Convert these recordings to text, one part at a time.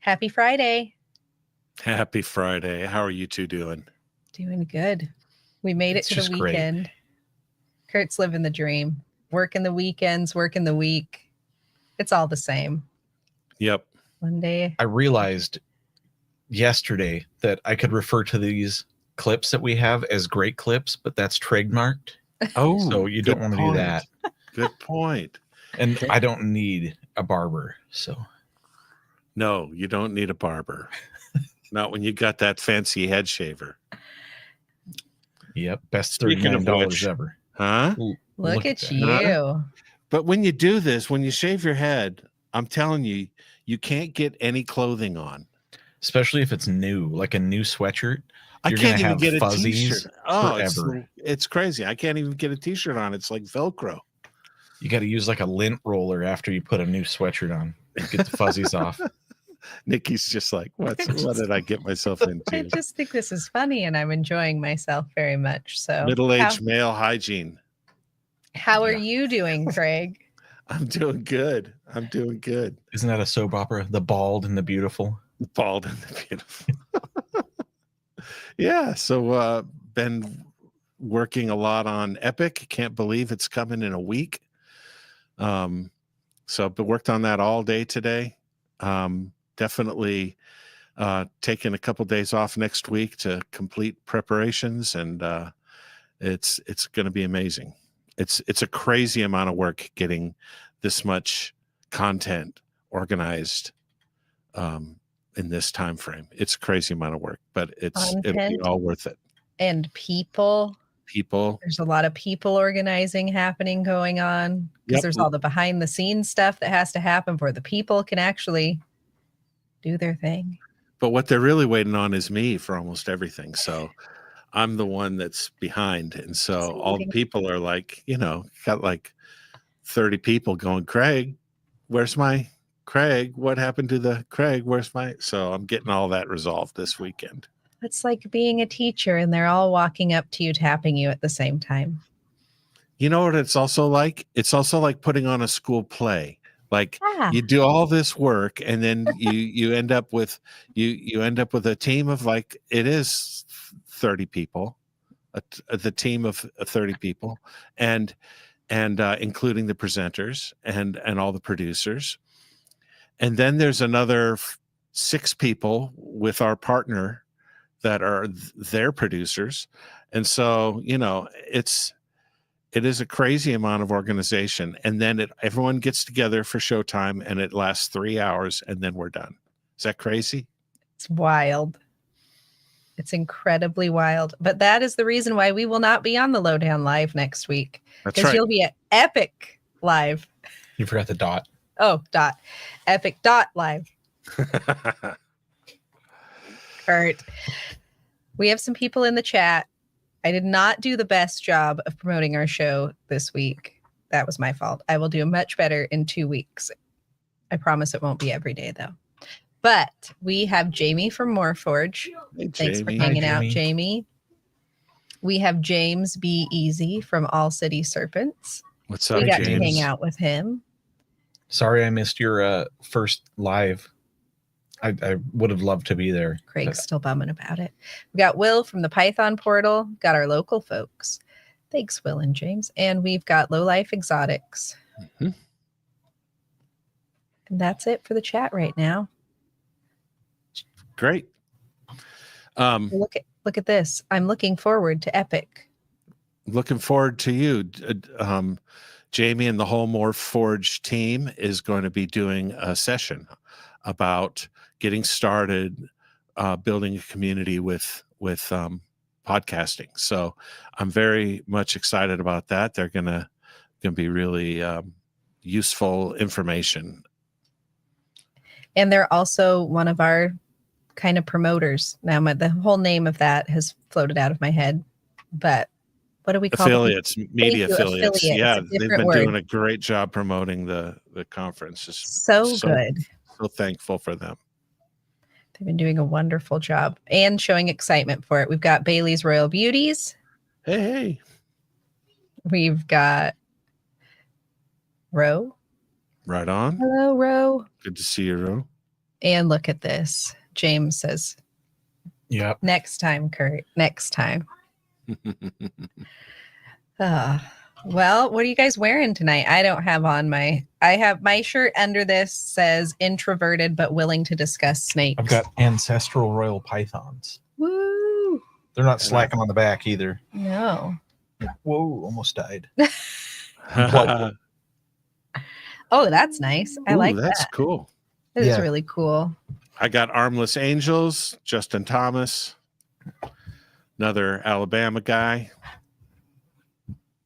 Happy Friday. Happy Friday. How are you two doing? Doing good. We made it to the weekend. Great. Kurt's living the dream. Working the weekends, working the week. It's all the same. Yep. One day. I realized yesterday that I could refer to these clips that we have as great clips, but that's trademarked. Oh, so you don't want to do that. Good point. And I don't need a barber, so. No, you don't need a barber. Not when you got that fancy head shaver. Yep, best $39 ever. Huh? Look at you. Huh? But when you do this, when you shave your head, I'm telling you, you can't get any clothing on. Especially if it's new, like a new sweatshirt. I can't even get a t-shirt. Oh, it's crazy. I can't even get a t-shirt on. It's like Velcro. You got to use like a lint roller after you put a new sweatshirt on. Get the fuzzies off. Nikki's just like, what did I get myself into? I just think this is funny and I'm enjoying myself very much. So middle-aged male hygiene. How are you doing, Craig? I'm doing good. Isn't that a soap opera? The Bald and the Beautiful. The Bald and the Beautiful. Yeah. So been working a lot on Epic. Can't believe it's coming in a week. So I've worked on that all day today. Definitely taking a couple days off next week to complete preparations, and it's going to be amazing. It's a crazy amount of work getting this much content organized in this time frame. It's a crazy amount of work, but it'll be all worth it. And people. There's a lot of people organizing going on because there's all the behind the scenes stuff that has to happen before the people can actually do their thing. But what they're really waiting on is me for almost everything. So I'm the one that's behind. And so all the people are like, got like 30 people going, Craig, where's my Craig? What happened to the Craig? So I'm getting all that resolved this weekend. It's like being a teacher and they're all walking up to you, tapping you at the same time. You know what it's also like? It's also like putting on a school play. Like you do all this work and then you end up with you end up with a team of like it is 30 people, the team of 30 people, and including the presenters and all the producers. And then there's another 6 people with our partner that are their producers. And so, it is a crazy amount of organization. And then everyone gets together for showtime and it lasts 3 hours and then we're done. Is that crazy? It's wild. It's incredibly wild. But that is the reason why we will not be on the Lowdown Live next week. That's right. You'll be at Epic Live. You forgot the dot. Oh, dot. Epic dot live. Kurt, we have some people in the chat. I did not do the best job of promoting our show this week. That was my fault. I will do much better in 2 weeks. I promise it won't be every day, though. But we have Jamie from Moorforge. Hey, thanks for hanging out, Jamie. We have James B. Easy from All City Serpents. What's up, We got James? to hang out with him. Sorry I missed your first live. I would have loved to be there. Craig's still bumming about it. We got Will from the Python Portal. Got our local folks. Thanks, Will and James. And we've got Low Life Exotics. Mm-hmm. And that's it for the chat right now. Great. Look at this. I'm looking forward to Epic. Looking forward to you. Jamie and the whole Moorforge team is going to be doing a session about getting started, building a community with podcasting. So I'm very much excited about that. They're gonna be really useful information. And they're also one of our kind of promoters. Now the whole name of that has floated out of my head, but what do we call affiliates? Media affiliates. Yeah, they've been doing a great job promoting the conference. So good. So thankful for them. They've been doing a wonderful job and showing excitement for it. We've got Bailey's Royal Beauties. Hey. We've got Ro. Right on. Hello, Ro. Good to see you, Ro. And look at this. James says, Yep. next time, Kurt. Next time. Well, what are you guys wearing tonight? I don't have on I have my shirt under this says introverted but willing to discuss snakes. I've got ancestral royal pythons. Woo! They're not slacking on the back either. No. Whoa, almost died. Oh, that's nice. I like that's that. Cool. That is really cool. I got Armless Angels, Justin Thomas, another Alabama guy.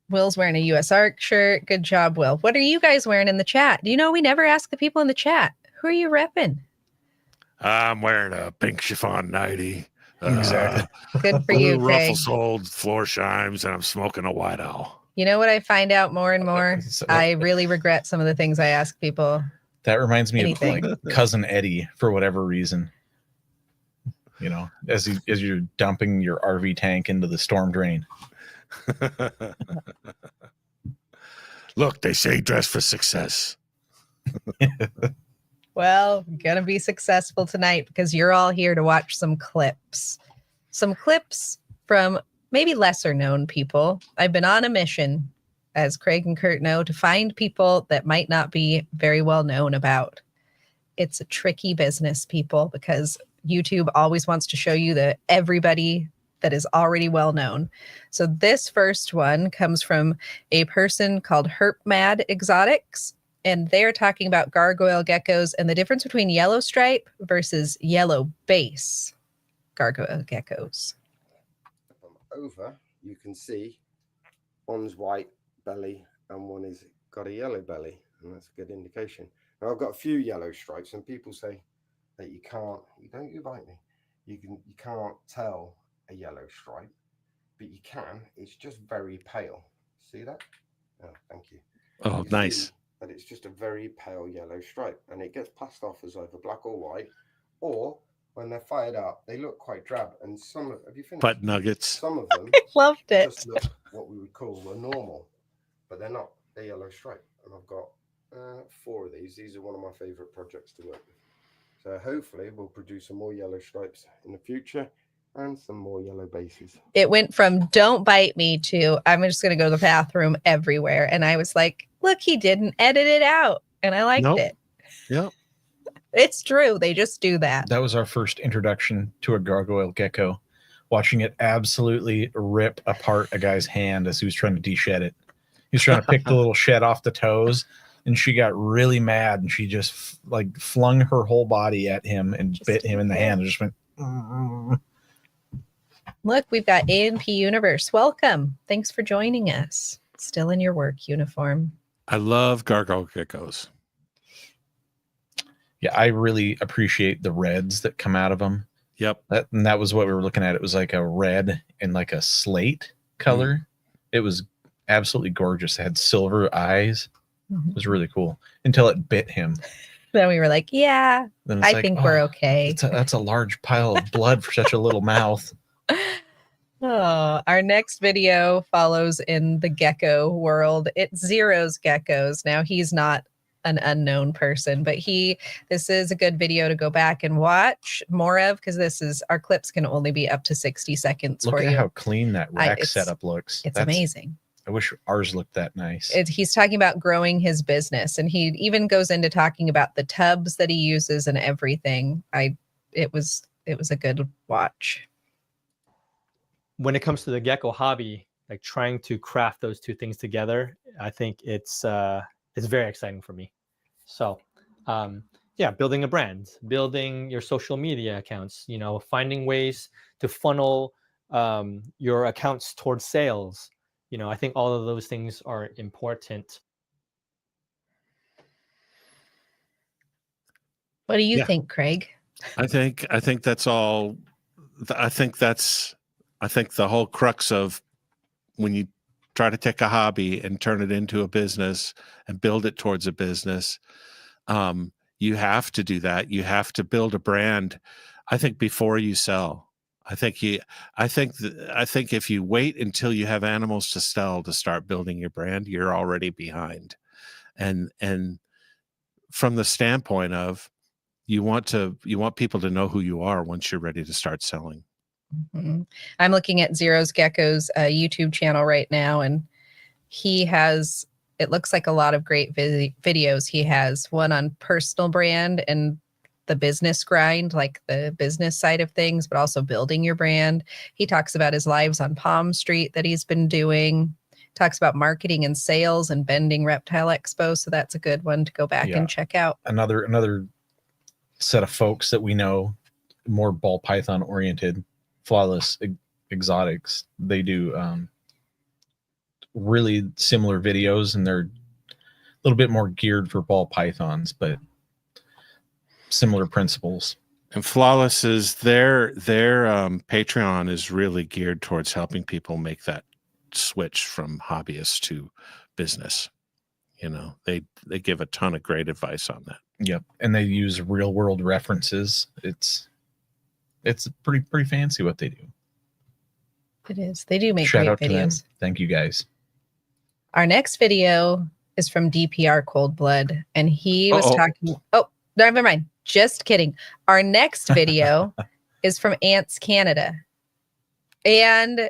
Will's wearing a US Ark shirt. Good job, Will. What are you guys wearing in the chat? Do you know we never ask the people in the chat? Who are you repping? I'm wearing a pink chiffon nightie. Exactly. Good for you, Craig. Ruffle-soled floor chimes, and I'm smoking a White Owl. You know what I find out more and more? I really regret some of the things I ask people. That reminds me of like Cousin Eddie for whatever reason. You know, as you're dumping your RV tank into the storm drain. Look, they say dress for success. Well, gonna be successful tonight because you're all here to watch some clips. Some clips from maybe lesser known people. I've been on a mission, as Craig and Kurt know, to find people that might not be very well known about. It's a tricky business, people, because YouTube always wants to show you everybody that is already well known. So this first one comes from a person called Herpmad Exotics, and they're talking about gargoyle geckos and the difference between yellow stripe versus yellow base gargoyle geckos. Over, you can see one's white belly and one is got a yellow belly, and that's a good indication. Now I've got a few yellow stripes, and people say that you can't tell a yellow stripe, but you can. It's just very pale. See that? Oh, thank you. Oh, nice. That it's just a very pale yellow stripe, and it gets passed off as either black or white, or when they're fired up, they look quite drab. And have you finished? Butt nuggets. Some of them loved it. Just look what we would call the normal, but they're not. They're yellow stripe, and I've got 4 of these. These are one of my favorite projects to work with. So hopefully we'll produce some more yellow stripes in the future and some more yellow bases. It went from don't bite me to I'm just going to go to the bathroom everywhere. And I was like, look, he didn't edit it out. And I liked it. Yep. It's true. They just do that. That was our first introduction to a gargoyle gecko. Watching it absolutely rip apart a guy's hand as he was trying to de-shed it. He was trying to pick the little shed off the toes, and she got really mad, and she just like flung her whole body at him and just bit him in the hand and just went. Look, we've got ANP Universe. Welcome. Thanks for joining us. Still in your work uniform. I love gargoyle geckos. Yeah, I really appreciate the reds that come out of them. Yep. That was what we were looking at. It was like a red and like a slate color. It was absolutely gorgeous. It had silver eyes. It was really cool until it bit him. Then we were like, yeah, I think we're okay. That's a large pile of blood for such a little mouth. Oh, our next video follows in the gecko world. It zeros geckos. Now he's not an unknown person, but this is a good video to go back and watch more of, because our clips can only be up to 60 seconds. Look at how clean that rack setup looks. It's amazing. I wish ours looked that nice. He's talking about growing his business, and he even goes into talking about the tubs that he uses and everything. It was a good watch. When it comes to the gecko hobby, like trying to craft those two things together, I think it's very exciting for me. So, building a brand, building your social media accounts, finding ways to funnel your accounts towards sales. I think all of those things are important. What do you think, Craig? I think that's all. I think the whole crux of when you try to take a hobby and turn it into a business and build it towards a business, you have to do that. You have to build a brand, I think, before you sell. I think if you wait until you have animals to sell to start building your brand, you're already behind. And from the standpoint of, you want people to know who you are once you're ready to start selling. Mm-hmm. I'm looking at Zero's Gecko's YouTube channel right now, and he has, it looks like a lot of great videos. He has one on personal brand and the business grind, like the business side of things, but also building your brand. He talks about his lives on Palm Street that he's been doing, talks about marketing and sales and Bending Reptile Expo. So that's a good one to go back and check out. Another set of folks that we know, more ball python oriented, Flawless Exotics. They do really similar videos, and they're a little bit more geared for ball pythons, but similar principles. And Flawless is their Patreon is really geared towards helping people make that switch from hobbyist to business. You know, they give a ton of great advice on that. Yep, and they use real world references. It's pretty fancy what they do. It is. They do make Shout great out to them. videos. Thank you guys. Our next video is from DPR Coldblood, and he was talking. Oh, never mind. Just kidding. Our next video is from Ants Canada. And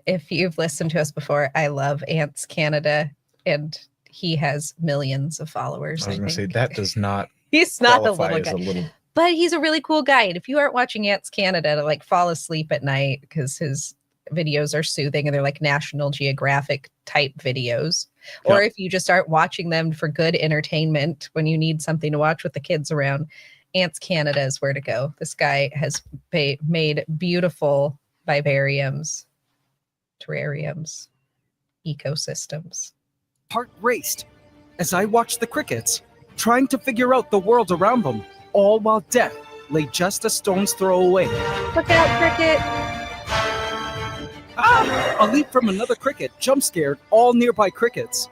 if you've listened to us before, I love Ants Canada, and he has millions of followers. I was going to say that does not. He's not a qualify little as guy, a little. but he's a really cool guy. And if you aren't watching Ants Canada to like fall asleep at night, because his videos are soothing and they're like National Geographic type videos, or if you just aren't watching them for good entertainment when you need something to watch with the kids around, Ants Canada is where to go. This guy has made beautiful vivariums, terrariums, ecosystems. Heart raced as I watched the crickets, trying to figure out the world around them, all while death lay just a stone's throw away. Look out, cricket! Ah! A leap from another cricket jump-scared all nearby crickets.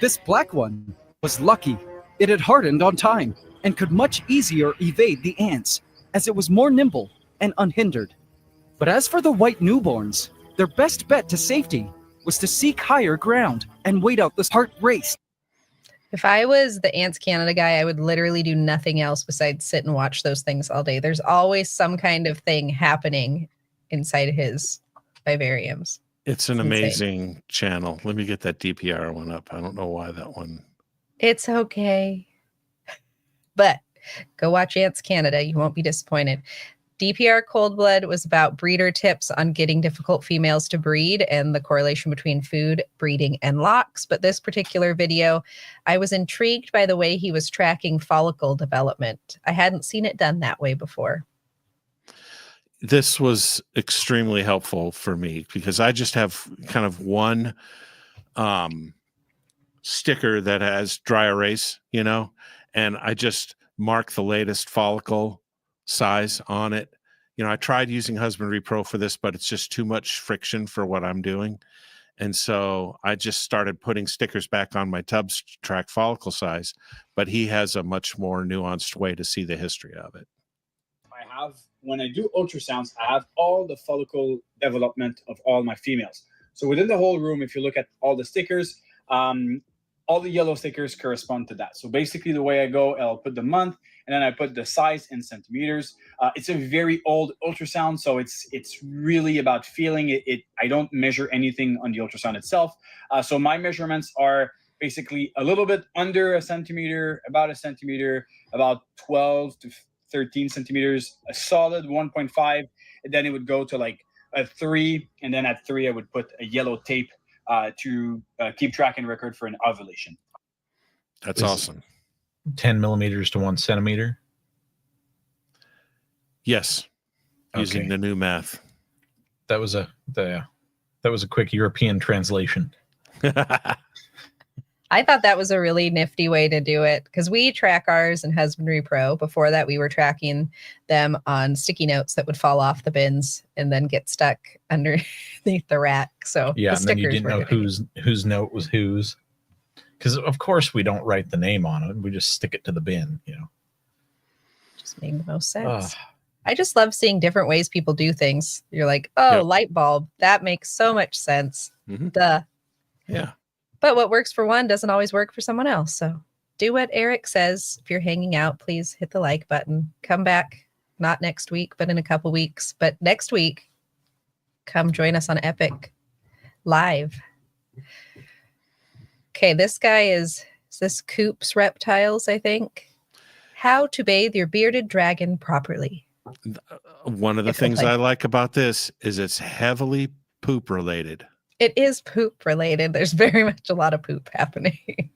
This black one was lucky. It had hardened on time and could much easier evade the ants, as it was more nimble and unhindered. But as for the white newborns, their best bet to safety was to seek higher ground and wait out this heart race. If I was the Ants Canada guy, I would literally do nothing else besides sit and watch those things all day. There's always some kind of thing happening inside his vivariums. It's an amazing channel. Let me get that DPR one up. I don't know why that one. It's okay. But go watch Ants Canada. You won't be disappointed. DPR Coldblood was about breeder tips on getting difficult females to breed and the correlation between food, breeding, and locks. But this particular video, I was intrigued by the way he was tracking follicle development. I hadn't seen it done that way before. This was extremely helpful for me because I just have kind of one sticker that has dry erase, you know, and I just mark the latest follicle size on it. You know, I tried using Husbandry Pro for this, but it's just too much friction for what I'm doing. And so I just started putting stickers back on my tubs to track follicle size, but he has a much more nuanced way to see the history of it. When I do ultrasounds, I have all the follicle development of all my females. So within the whole room, if you look at all the stickers, all the yellow stickers correspond to that. So basically the way I go, I'll put the month and then I put the size in centimeters. It's a very old ultrasound, so it's really about feeling it. I don't measure anything on the ultrasound itself. So my measurements are basically a little bit under a centimeter, about a centimeter, about 12 to 13 centimeters, a solid 1.5, and then it would go to like a 3, and then at 3 I would put a yellow tape to keep track and record for an ovulation. That's awesome. 10 millimeters to 1 centimeter. Yes, using the new math. That was a quick European translation. I thought that was a really nifty way to do it because we track ours in Husbandry Pro. Before that, we were tracking them on sticky notes that would fall off the bins and then get stuck underneath the rack. So yeah, and then you didn't know whose note was whose, because of course we don't write the name on it. We just stick it to the bin, you know. Just made the most sense. I just love seeing different ways people do things. You're like, oh, light bulb. That makes so much sense. Mm-hmm. Duh. Yeah. But what works for one doesn't always work for someone else. So do what Eric says. If you're hanging out, please hit the like button. Come back, not next week, but in a couple weeks. But next week, come join us on Epic Live. Okay, this guy is this Coopz Reptiles, I think. How to bathe your bearded dragon properly. One of the things I like about this is it's heavily poop related. It is poop related. There's very much a lot of poop happening.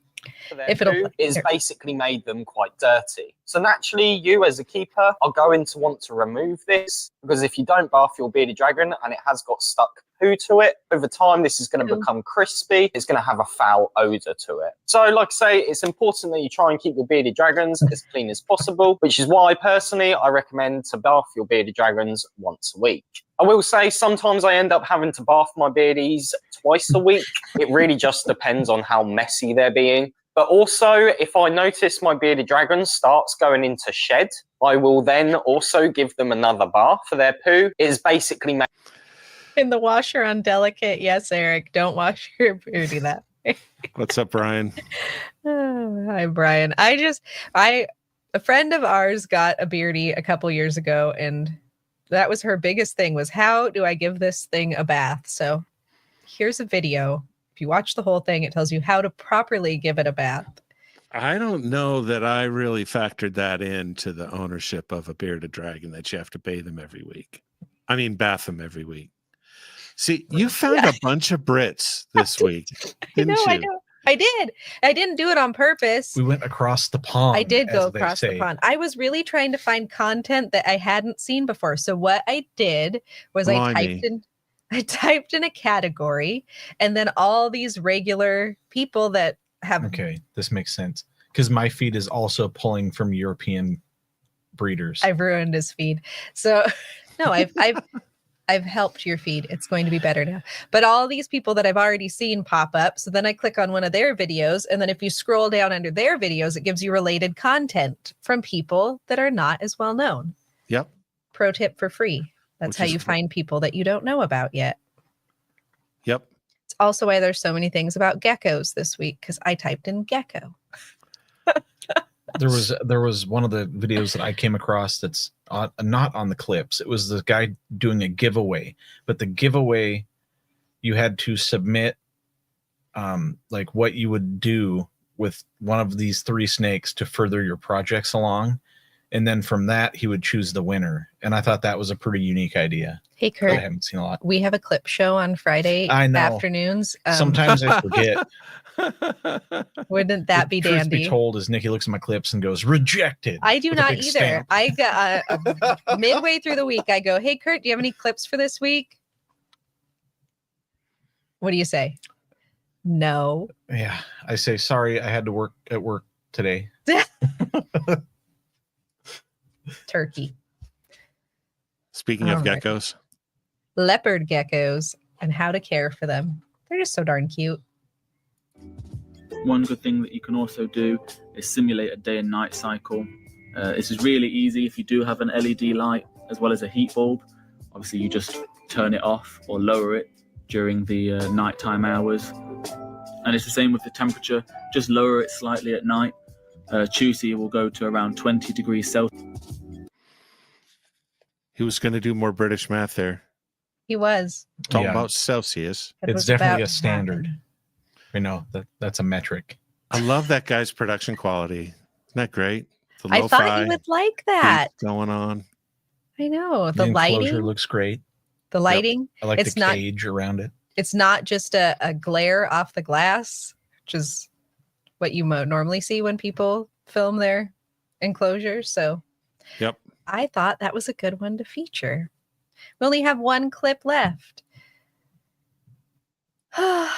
If it'll is basically made them quite dirty. So naturally, you as a keeper are going to want to remove this, because if you don't bath your bearded dragon and it has got stuck poo to it, over time this is going to become crispy. It's going to have a foul odor to it. So like I say, it's important that you try and keep your bearded dragons as clean as possible, which is why personally I recommend to bath your bearded dragons once a week. I will say sometimes I end up having to bath my beardies twice a week. It really just depends on how messy they're being. But also, if I notice my bearded dragon starts going into shed, I will then also give them another bath for their poo. It is basically in the washer on delicate. Yes, Eric, don't wash your beardy that way. What's up, Brian? Oh, hi, Brian. A friend of ours got a beardy a couple years ago, and that was her biggest thing, was how do I give this thing a bath? So here's a video. If you watch the whole thing, it tells you how to properly give it a bath. I don't know that I really factored that into the ownership of a bearded dragon, that you have to bathe them every week. I mean, bath them every week. See, you found a bunch of Brits this week, didn't you? I know. I did. I didn't do it on purpose. We went across the pond. I did go across the pond. I was really trying to find content that I hadn't seen before. So what I did was I typed in a category, and then all these regular people that have. Okay, this makes sense, because my feed is also pulling from European breeders. I've ruined his feed. So no, I've helped your feed. It's going to be better now. But all these people that I've already seen pop up. So then I click on one of their videos, and then if you scroll down under their videos, it gives you related content from people that are not as well known. Yep. Pro tip for free. That's how you find people that you don't know about yet. Yep. It's also why there's so many things about geckos this week, because I typed in gecko. There was one of the videos that I came across that's not on the clips. It was the guy doing a giveaway, but the giveaway, you had to submit like what you would do with one of these 3 snakes to further your projects along. And then from that, he would choose the winner. And I thought that was a pretty unique idea. Hey, Kurt, I haven't seen a lot. We have a clip show on Friday afternoons. Sometimes I forget. Wouldn't that be Truth dandy? be told, as Nikki looks at my clips and goes, rejected. I do not either. Stamp. I got midway through the week, I go, hey, Kurt, do you have any clips for this week? What do you say? No. Yeah. I say, sorry, I had to work at work today. Turkey. Speaking of geckos. Leopard geckos and how to care for them. They're just so darn cute. One good thing that you can also do is simulate a day and night cycle. This is really easy if you do have an LED light as well as a heat bulb. Obviously, you just turn it off or lower it during the nighttime hours. And it's the same with the temperature. Just lower it slightly at night. Tuesday will go to around 20 degrees Celsius. He was going to do more British math there. He was. Talking about Celsius. It's definitely a standard. You know, that's a metric. I love that guy's production quality. Isn't that great? I thought you would like that. Going on. I know. The lighting enclosure looks great. The lighting. Yep. I like the cage around it. It's not just a glare off the glass, which is what you normally see when people film their enclosures. So yep. I thought that was a good one to feature. We only have one clip left. It's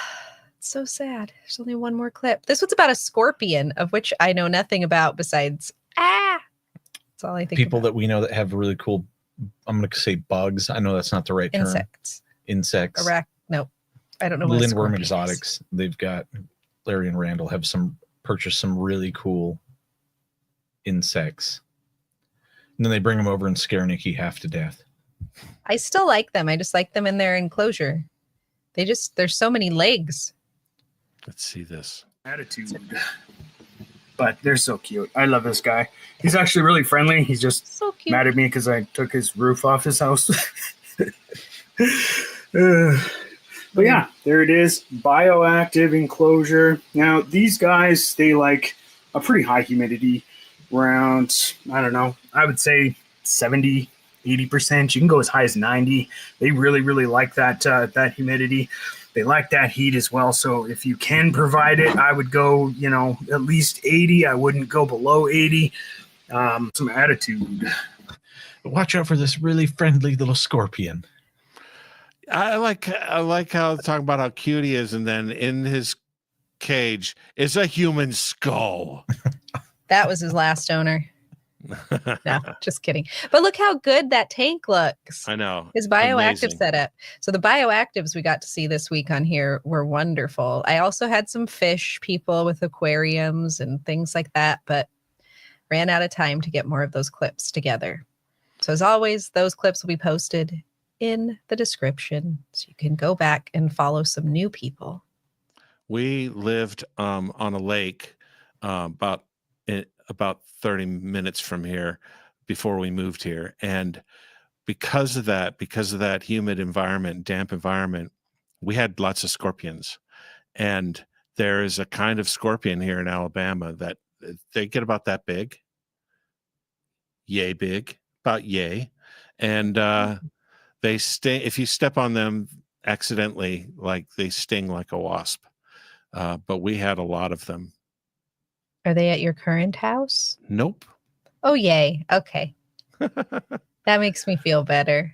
so sad. There's only one more clip. This one's about a scorpion, of which I know nothing about besides That's all I think. People that we know that have really cool, I'm going to say bugs. I know that's not the right term. Insects. No, I don't know what Lindworm Exotics. They've got Larry and Randall have purchased some really cool insects. And then they bring them over and scare Nikki half to death. I still like them. I just like them in their enclosure. There's so many legs. Let's see this. Attitude. but they're so cute. I love this guy. He's actually really friendly. He's just So cute. mad at me because I took his roof off his house. But yeah, there it is. Bioactive enclosure. Now, these guys stay like a pretty high humidity, around, I don't know, I would say 70, 80%. You can go as high as 90. They really, really like that humidity. They like that heat as well. So if you can provide it, I would go, at least 80. I wouldn't go below 80. Some attitude. Watch out for this really friendly little scorpion. I like how talking about how cute he is, and then in his cage is a human skull. That was his last owner. No, just kidding. But look how good that tank looks. I know. His bioactive Amazing. setup. So the bioactives we got to see this week on here were wonderful. I also had some fish people with aquariums and things like that, but ran out of time to get more of those clips together. So as always, those clips will be posted in the description, so you can go back and follow some new people. We lived on a lake about 30 minutes from here before we moved here, and because of that humid environment, damp environment, we had lots of scorpions. And there is a kind of scorpion here in Alabama that they get about that big, yay big, about yay, and they sting. If you step on them accidentally, like they sting like a wasp. But we had a lot of them. Are they at your current house? Nope. Oh, yay. Okay. That makes me feel better.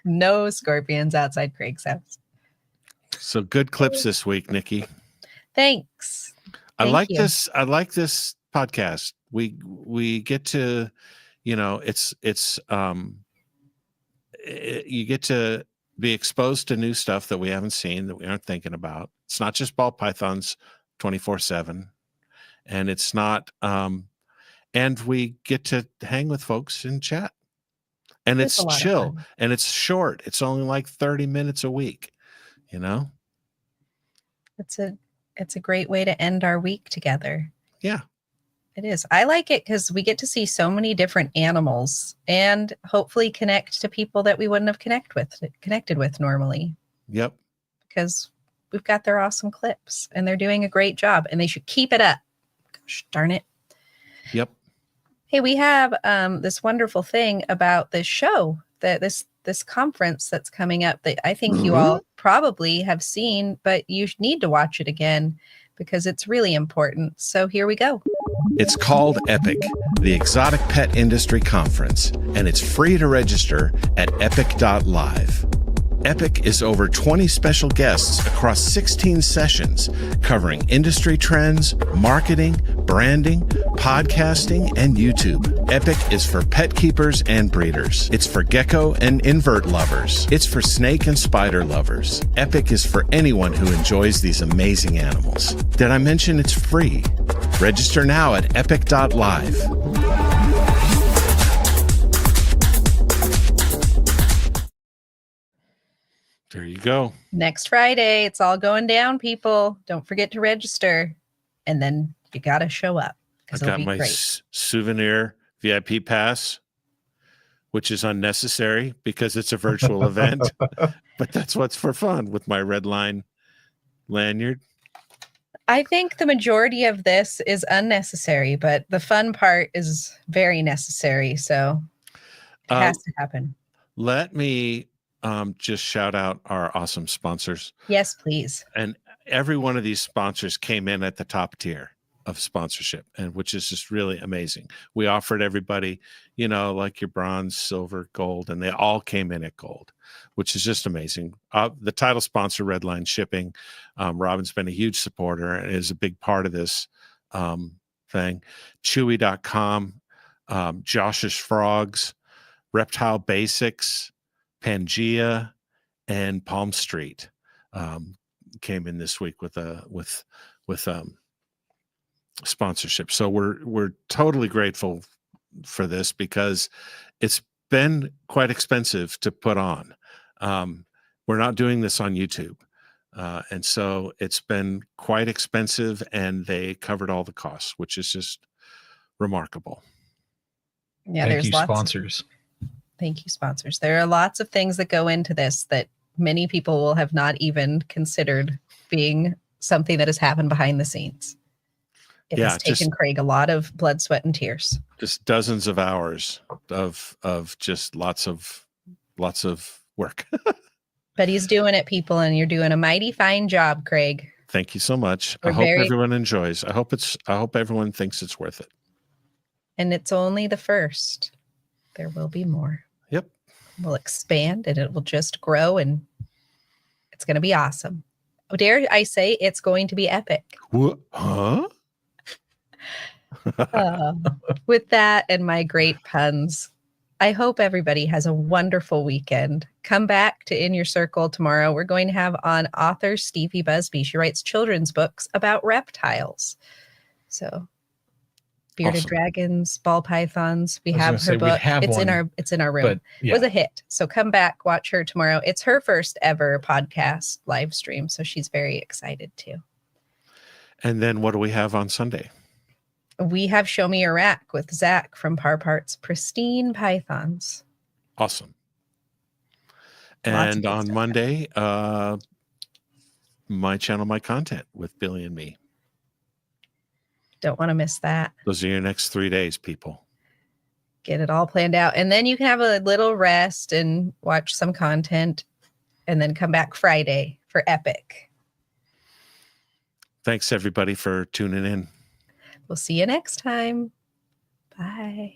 No scorpions outside Craig's house. So good clips this week, Nikki. Thanks. I Thank like you. this. I like this podcast. We get to, you get to be exposed to new stuff that we haven't seen, that we aren't thinking about. It's not just ball pythons 24/7, and it's not and we get to hang with folks and chat, and It's a lot it's of chill, fun. and it's short. It's only like 30 minutes a week. It's a great way to end our week together. Yeah. It is. I like it because we get to see so many different animals and hopefully connect to people that we wouldn't have connected with normally, Yep. because we've got their awesome clips and they're doing a great job and they should keep it up. Gosh darn it. Yep. Hey, we have this wonderful thing about this show, that this conference that's coming up that I think you all probably have seen, but you need to watch it again because it's really important. So here we go. It's called EPIC, the Exotic Pet Industry Conference, and it's free to register at epic.live. EPIC is over 20 special guests across 16 sessions covering industry trends, marketing, branding, podcasting, and YouTube. EPIC is for pet keepers and breeders. It's for gecko and invert lovers. It's for snake and spider lovers. EPIC is for anyone who enjoys these amazing animals. Did I mention it's free? Register now at epic.live. There you go. Next Friday, it's all going down, people. Don't forget to register. And then you got to show up. I 'cause it'll got be my great. souvenir VIP pass, which is unnecessary because it's a virtual event. But that's what's for fun with my red line lanyard. I think the majority of this is unnecessary, but the fun part is very necessary. So it has to happen. Let me just shout out our awesome sponsors. Yes, please. And every one of these sponsors came in at the top tier of sponsorship, and which is just really amazing. We offered everybody, like your bronze, silver, gold, and they all came in at gold, which is just amazing. The title sponsor, Redline Shipping, Robin's been a huge supporter and is a big part of this thing. Chewy.com, Josh's Frogs, Reptile Basics, Pangea, and Palm Street came in this week with sponsorship. So we're totally grateful for this because it's been quite expensive to put on. We're not doing this on YouTube. And so it's been quite expensive, and they covered all the costs, which is just remarkable. Yeah, Thank there's you, lots. sponsors. Thank you, sponsors. There are lots of things that go into this that many people will have not even considered being something that has happened behind the scenes. It has taken Craig a lot of blood, sweat, and tears. Just dozens of hours of just lots of work. But he's doing it, people, and you're doing a mighty fine job, Craig. Thank you so much. I hope everyone enjoys. I hope everyone thinks it's worth it. And it's only the first. There will be more. Yep. We'll expand, and it will just grow, and it's going to be awesome. Dare I say it's going to be epic. Huh? With that and my great puns, I hope everybody has a wonderful weekend. Come back to In Your Circle tomorrow. We're going to have on author Stevie Busby. She writes children's books about reptiles. So bearded dragons, ball pythons. We have her book. It's in our room. But, yeah. It was a hit. So come back, watch her tomorrow. It's her first ever podcast live stream. So she's very excited too. And then what do we have on Sunday? We have Show Me Your Rack with Zach from Parpart's Pristine Pythons. Awesome. And on Monday, My Channel, My Content with Billy and me. Don't want to miss that. Those are your next 3 days, people. Get it all planned out. And then you can have a little rest and watch some content and then come back Friday for Epic. Thanks, everybody, for tuning in. We'll see you next time. Bye.